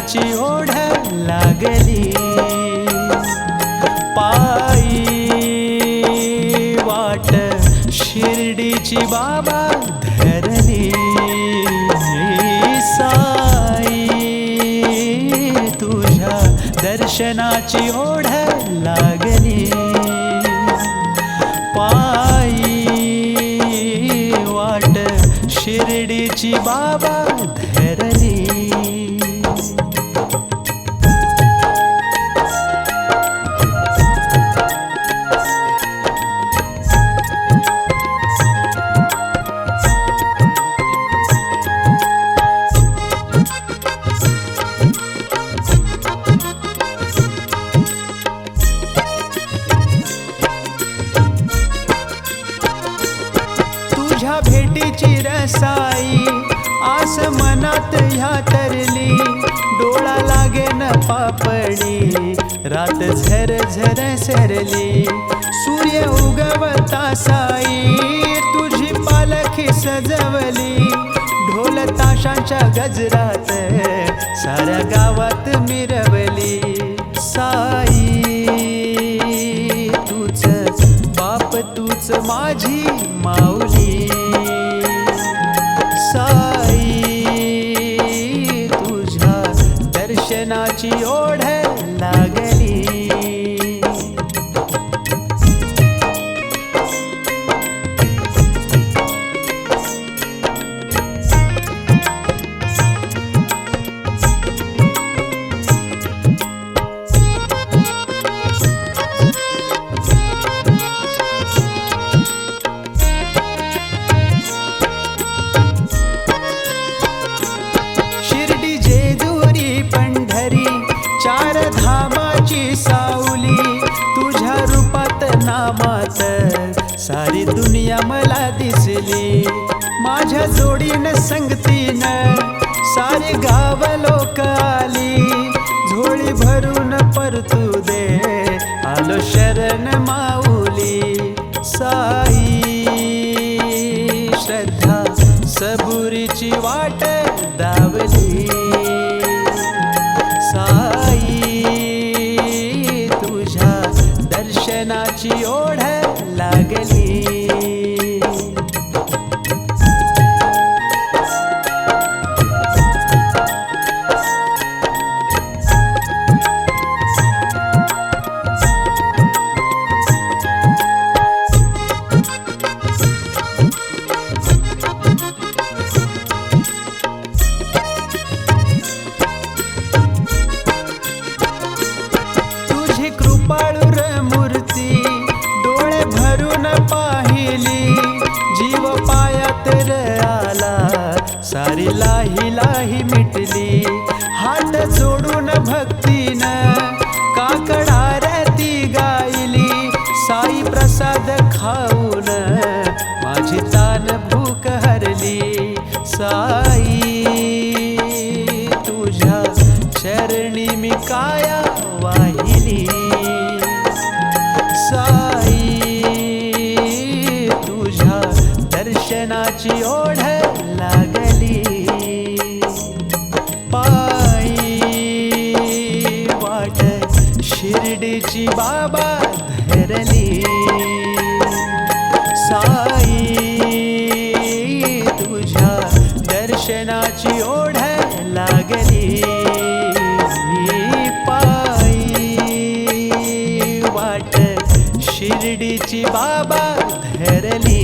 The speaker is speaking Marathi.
दर्शनाची ओढ लागली पायी वाट शिर्डीची बाबा धरली साई तुझ्या दर्शनाची ओढ लागली पायी वाट शिर्डीची बाबा धरली तुझ्या भेटीची रसाई आस मनात ह्या तरली डोळा लागे न पापडी रात झर झर सरली सूर्य उगवता साई तुझी पालखी सजवली ढोल ताशांच्या गजरात साऱ्या गावात मिरवली साई तूच बाप तूच माझी माऊली साई तुझ्या दर्शनाची ओढ लागली चार धामाची सावली तुझ्या रूपात नामात सारी दुनिया मला दिसली माझ्या जोडीनं संगतीनं सारे गाव लोक आली झोळी भरून परतू दे आलो शरण माऊली साई श्रद्धा सबुरीची वाट दावली साई तुझ्या दर्शनाची ओढ लागली कृपाळुर मूर्ती डोळे भरून पाहिली जीव पायात आला सारी लाही लाही मिटली हात जोडून भक्तीनं काकड आरती गायली साई प्रसाद खाऊन माझी तान भूक हरली साई तुझ्या चरणी मी काया वाहिली साई तुझ्या दर्शनाची ओढ लागली पायी वाट शिर्डीची बाबा धरली साई तुझ्या दर्शनाची ओढ लागली पायी वाट शिर्डीची बाबा धरली